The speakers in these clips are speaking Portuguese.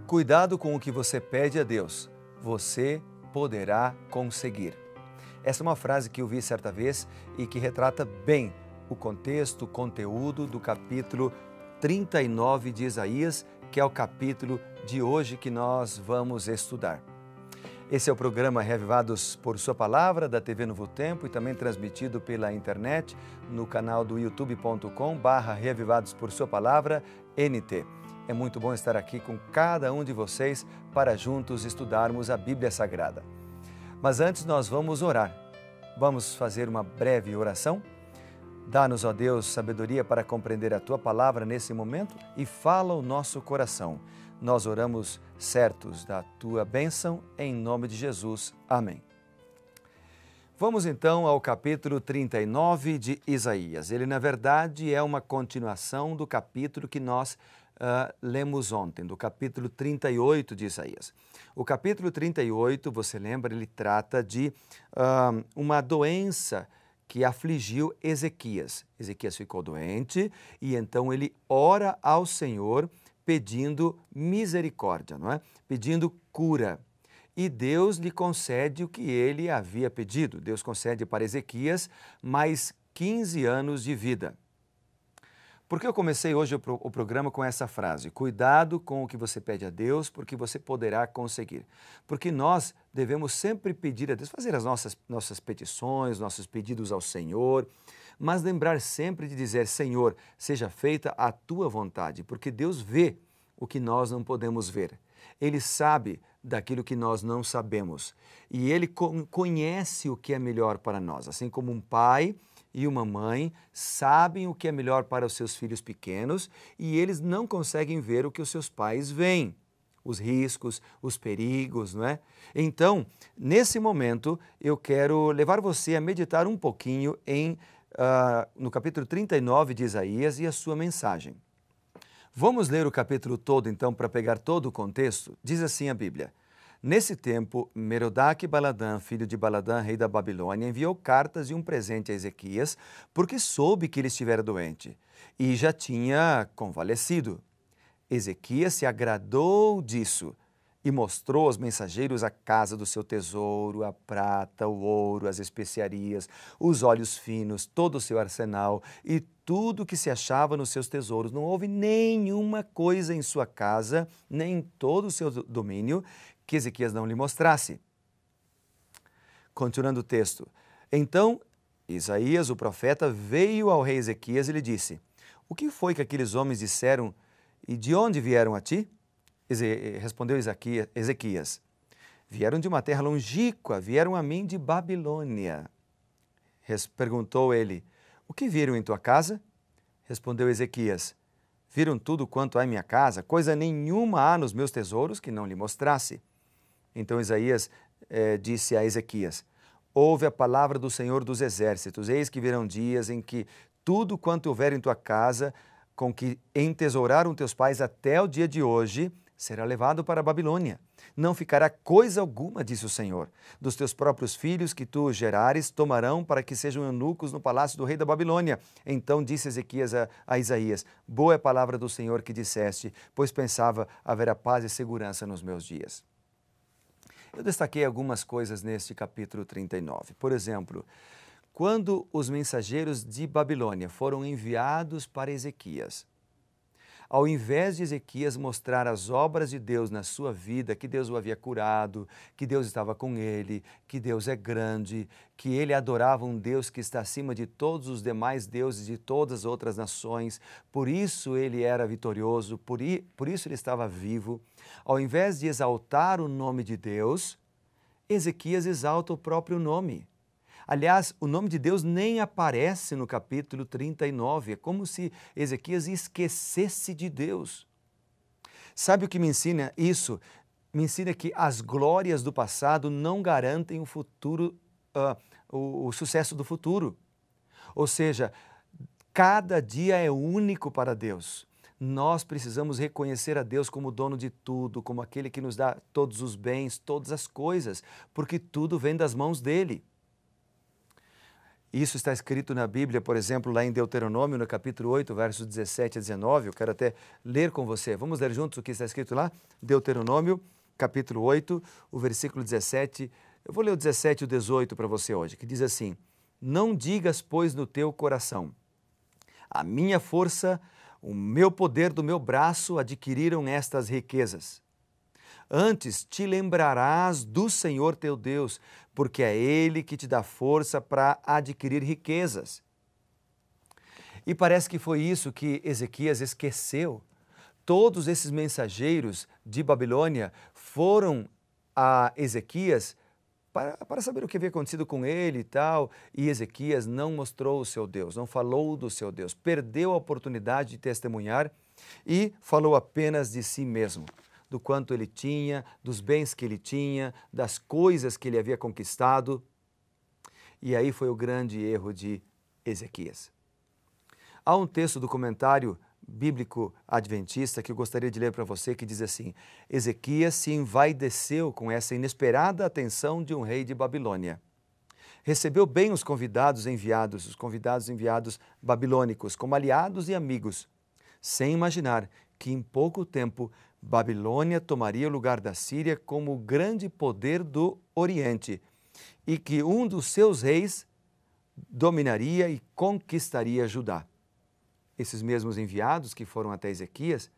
Cuidado com o que você pede a Deus, você poderá conseguir. Essa é uma frase que eu vi certa vez e que retrata bem o contexto, o conteúdo do capítulo 39 de Isaías, que é o capítulo de hoje que nós vamos estudar. Esse é o programa Reavivados por Sua Palavra, da TV Novo Tempo e também transmitido pela internet no canal do youtube.com/Reavivados por Sua Palavra, NT. É muito bom estar aqui com cada um de vocês para juntos estudarmos a Bíblia Sagrada. Mas antes nós vamos orar. Vamos fazer uma breve oração? Dá-nos, ó Deus, sabedoria para compreender a Tua Palavra nesse momento e fala o nosso coração. Nós oramos certos da Tua bênção, em nome de Jesus. Amém. Vamos então ao capítulo 39 de Isaías. Ele, na verdade, é uma continuação do capítulo que nós lemos ontem, do capítulo 38 de Isaías. O capítulo 38, você lembra, ele trata de uma doença que afligiu Ezequias. Ezequias ficou doente e então ele ora ao Senhor pedindo misericórdia, não é? Pedindo cura. E Deus lhe concede o que ele havia pedido. Deus concede para Ezequias mais 15 anos de vida. Por que eu comecei hoje o programa com essa frase? Cuidado com o que você pede a Deus, porque você poderá conseguir. Porque nós devemos sempre pedir a Deus, fazer as nossas petições, nossos pedidos ao Senhor, mas lembrar sempre de dizer, Senhor, seja feita a Tua vontade, porque Deus vê o que nós não podemos ver. Ele sabe daquilo que nós não sabemos e Ele conhece o que é melhor para nós, assim como um pai e uma mãe sabem o que é melhor para os seus filhos pequenos e eles não conseguem ver o que os seus pais veem, os riscos, os perigos, não é? Então, nesse momento, eu quero levar você a meditar um pouquinho no capítulo 39 de Isaías e a sua mensagem. Vamos ler o capítulo todo, então, para pegar todo o contexto? Diz assim a Bíblia. Nesse tempo, Merodach-Baladã, filho de Baladã, rei da Babilônia, enviou cartas e um presente a Ezequias, porque soube que ele estivera doente e já tinha convalescido. Ezequias se agradou disso e mostrou aos mensageiros a casa do seu tesouro, a prata, o ouro, as especiarias, os óleos finos, todo o seu arsenal e tudo que se achava nos seus tesouros. Não houve nenhuma coisa em sua casa, nem em todo o seu domínio, que Ezequias não lhe mostrasse. Continuando o texto. Então, Isaías, o profeta, veio ao rei Ezequias e lhe disse, o que foi que aqueles homens disseram e de onde vieram a ti? Respondeu Ezequias, vieram de uma terra longínqua, vieram a mim de Babilônia. Perguntou ele, o que viram em tua casa? Respondeu Ezequias, viram tudo quanto há em minha casa, coisa nenhuma há nos meus tesouros que não lhe mostrasse. Então Isaías disse a Ezequias, ouve a palavra do Senhor dos Exércitos, eis que virão dias em que tudo quanto houver em tua casa, com que entesouraram teus pais até o dia de hoje, será levado para a Babilônia. Não ficará coisa alguma, disse o Senhor. Dos teus próprios filhos que tu gerares, tomarão para que sejam eunucos no palácio do rei da Babilônia. Então disse Ezequias a Isaías, boa é a palavra do Senhor que disseste, pois pensava haver a paz e segurança nos meus dias. Eu destaquei algumas coisas neste capítulo 39. Por exemplo, quando os mensageiros de Babilônia foram enviados para Ezequias, ao invés de Ezequias mostrar as obras de Deus na sua vida, que Deus o havia curado, que Deus estava com ele, que Deus é grande, que ele adorava um Deus que está acima de todos os demais deuses de todas as outras nações, por isso ele era vitorioso, por isso ele estava vivo. Ao invés de exaltar o nome de Deus, Ezequias exalta o próprio nome. Aliás, o nome de Deus nem aparece no capítulo 39, é como se Ezequias esquecesse de Deus. Sabe o que me ensina isso? Me ensina que as glórias do passado não garantem o futuro, o sucesso do futuro. Ou seja, cada dia é único para Deus. Nós precisamos reconhecer a Deus como dono de tudo, como aquele que nos dá todos os bens, todas as coisas, porque tudo vem das mãos dele. Isso está escrito na Bíblia, por exemplo, lá em Deuteronômio, no capítulo 8, versos 17 a 19. Eu quero até ler com você. Vamos ler juntos o que está escrito lá? Deuteronômio, capítulo 8, o versículo 17. Eu vou ler o 17 e o 18 para você hoje, que diz assim: Não digas, pois, no teu coração: a minha força, o meu poder do meu braço adquiriram estas riquezas. Antes te lembrarás do Senhor teu Deus, porque é Ele que te dá força para adquirir riquezas. E parece que foi isso que Ezequias esqueceu. Todos esses mensageiros de Babilônia foram a Ezequias para saber o que havia acontecido com ele e tal, e Ezequias não mostrou o seu Deus, não falou do seu Deus, perdeu a oportunidade de testemunhar e falou apenas de si mesmo, do quanto ele tinha, dos bens que ele tinha, das coisas que ele havia conquistado. E aí foi o grande erro de Ezequias. Há um texto do comentário bíblico adventista que eu gostaria de ler para você, que diz assim: Ezequias se envaideceu com essa inesperada atenção de um rei de Babilônia. Recebeu bem os convidados enviados babilônicos, como aliados e amigos, sem imaginar que em pouco tempo Babilônia tomaria o lugar da Síria como o grande poder do Oriente e que um dos seus reis dominaria e conquistaria Judá. Esses mesmos enviados que foram até Ezequias,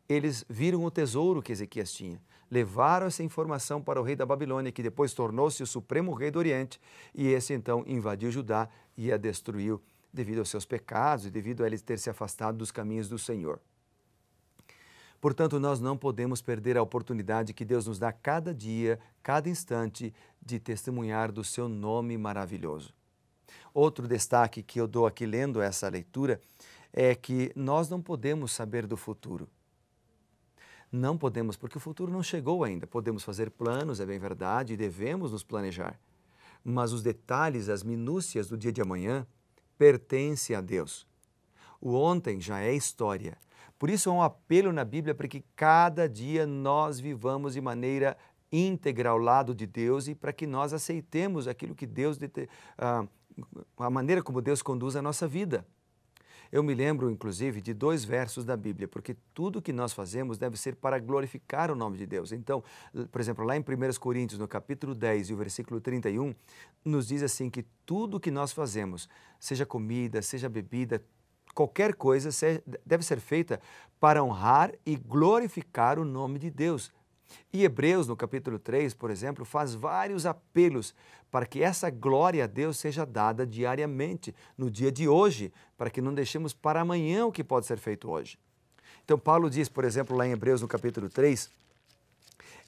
eles viram o tesouro que Ezequias tinha, levaram essa informação para o rei da Babilônia, que depois tornou-se o supremo rei do Oriente, e esse então invadiu Judá e a destruiu devido aos seus pecados e devido a ele ter se afastado dos caminhos do Senhor. Portanto, nós não podemos perder a oportunidade que Deus nos dá cada dia, cada instante, de testemunhar do seu nome maravilhoso. Outro destaque que eu dou aqui lendo essa leitura é que nós não podemos saber do futuro. Não podemos, porque o futuro não chegou ainda. Podemos fazer planos, é bem verdade, e devemos nos planejar. Mas os detalhes, as minúcias do dia de amanhã pertencem a Deus. O ontem já é história. Por isso há um apelo na Bíblia para que cada dia nós vivamos de maneira íntegra ao lado de Deus e para que nós aceitemos aquilo que Deus, a maneira como Deus conduz a nossa vida. Eu me lembro, inclusive, de 2 versos da Bíblia, porque tudo que nós fazemos deve ser para glorificar o nome de Deus. Então, por exemplo, lá em 1 Coríntios, no capítulo 10 e o versículo 31, nos diz assim que tudo que nós fazemos, seja comida, seja bebida, qualquer coisa deve ser feita para honrar e glorificar o nome de Deus. E Hebreus, no capítulo 3, por exemplo, faz vários apelos para que essa glória a Deus seja dada diariamente, no dia de hoje, para que não deixemos para amanhã o que pode ser feito hoje. Então, Paulo diz, por exemplo, lá em Hebreus, no capítulo 3,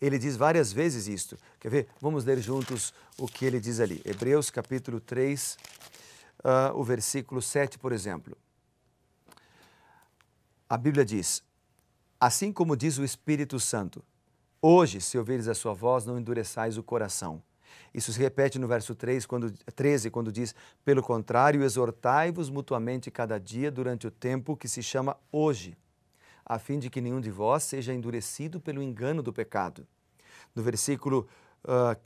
ele diz várias vezes isto. Quer ver? Vamos ler juntos o que ele diz ali. Hebreus, capítulo 3, o versículo 7, por exemplo. A Bíblia diz: assim como diz o Espírito Santo, hoje, se ouvirdes a sua voz, não endureçais o coração. Isso se repete no verso 13, quando diz: pelo contrário, exortai-vos mutuamente cada dia durante o tempo que se chama hoje, a fim de que nenhum de vós seja endurecido pelo engano do pecado. No versículo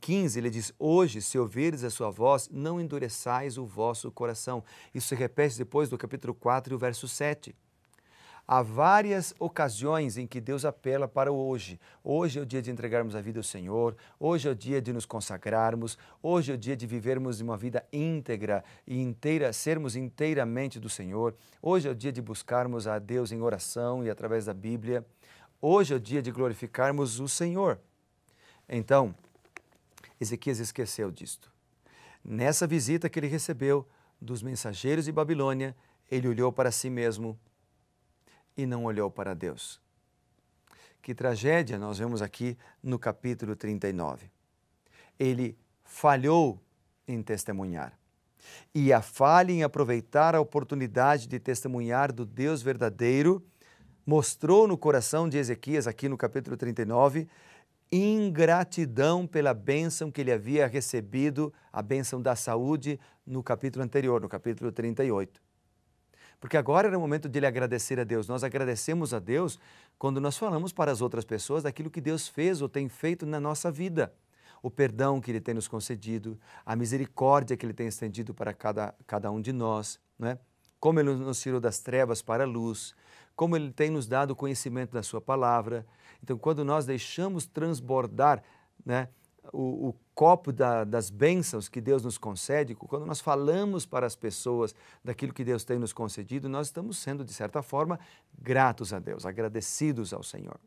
15, ele diz: hoje, se ouvirdes a sua voz, não endureçais o vosso coração. Isso se repete depois do capítulo 4 e o verso 7. Há várias ocasiões em que Deus apela para o hoje. Hoje é o dia de entregarmos a vida ao Senhor, hoje é o dia de nos consagrarmos, hoje é o dia de vivermos uma vida íntegra e inteira, sermos inteiramente do Senhor. Hoje é o dia de buscarmos a Deus em oração e através da Bíblia. Hoje é o dia de glorificarmos o Senhor. Então, Ezequias esqueceu disto. Nessa visita que ele recebeu dos mensageiros de Babilônia, ele olhou para si mesmo e não olhou para Deus. Que tragédia nós vemos aqui no capítulo 39. Ele falhou em testemunhar. E a falha em aproveitar a oportunidade de testemunhar do Deus verdadeiro mostrou no coração de Ezequias, aqui no capítulo 39, ingratidão pela bênção que ele havia recebido, a bênção da saúde, no capítulo anterior, no capítulo 38. Porque agora era o momento de ele agradecer a Deus. Nós agradecemos a Deus quando nós falamos para as outras pessoas daquilo que Deus fez ou tem feito na nossa vida. o perdão que Ele tem nos concedido, a misericórdia que Ele tem estendido para cada um de nós, não é? Como Ele nos tirou das trevas para a luz, como Ele tem nos dado o conhecimento da Sua palavra. Então, quando nós deixamos transbordar, né, o copo das bênçãos que Deus nos concede, quando nós falamos para as pessoas daquilo que Deus tem nos concedido, nós estamos sendo, de certa forma, gratos a Deus, agradecidos ao Senhor.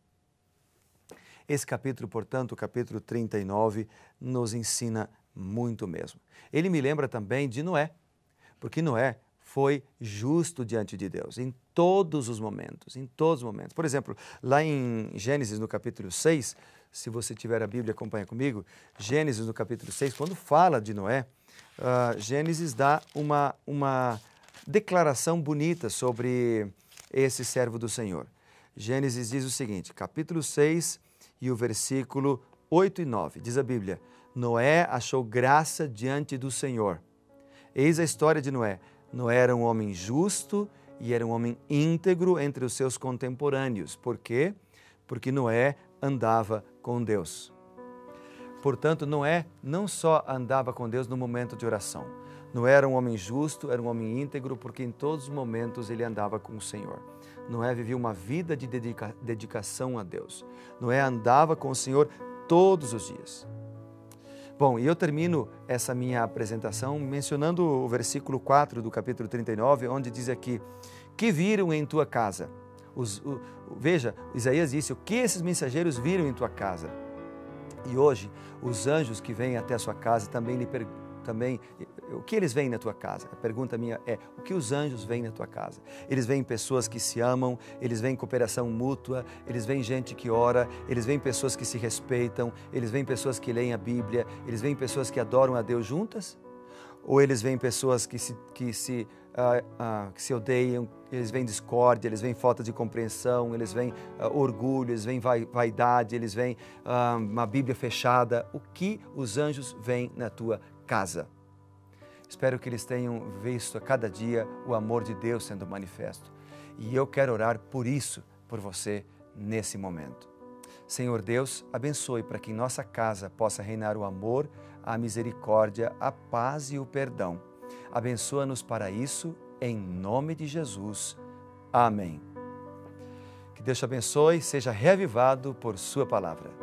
Esse capítulo, portanto, o capítulo 39, nos ensina muito mesmo. Ele me lembra também de Noé, porque Noé foi justo diante de Deus em todos os momentos, em todos os momentos. Por exemplo, lá em Gênesis, no capítulo 6, se você tiver a Bíblia, acompanha comigo, Gênesis, no capítulo 6, quando fala de Noé, Gênesis dá uma declaração bonita sobre esse servo do Senhor. Gênesis diz o seguinte, capítulo 6 e o versículo 8 e 9, diz a Bíblia, Noé achou graça diante do Senhor. Eis a história de Noé. Noé era um homem justo e era um homem íntegro entre os seus contemporâneos. Por quê? Porque Noé andava com Deus. Portanto, Noé não só andava com Deus no momento de oração. Noé era um homem justo, era um homem íntegro, porque em todos os momentos ele andava com o Senhor. Noé vivia uma vida de dedicação a Deus. Noé andava com o Senhor todos os dias. Bom, e eu termino essa minha apresentação mencionando o versículo 4 do capítulo 39, onde diz aqui, que viram em tua casa? Veja, Isaías disse, o que esses mensageiros viram em tua casa? E hoje, os anjos que vêm até a sua casa também lhe perguntam, o que eles veem na tua casa? A pergunta minha é, o que os anjos veem na tua casa? Eles veem pessoas que se amam, eles veem cooperação mútua, eles veem gente que ora, eles veem pessoas que se respeitam, eles veem pessoas que leem a Bíblia, eles veem pessoas que adoram a Deus juntas? Ou eles veem pessoas que se odeiam, eles veem discórdia, eles veem falta de compreensão, eles veem orgulho, eles veem vaidade, eles veem uma Bíblia fechada? O que os anjos veem na tua casa? Espero que eles tenham visto a cada dia o amor de Deus sendo manifesto. E eu quero orar por isso, por você, nesse momento. Senhor Deus, abençoe para que em nossa casa possa reinar o amor, a misericórdia, a paz e o perdão. Abençoa-nos para isso, em nome de Jesus. Amém. Que Deus te abençoe, seja reavivado por sua palavra.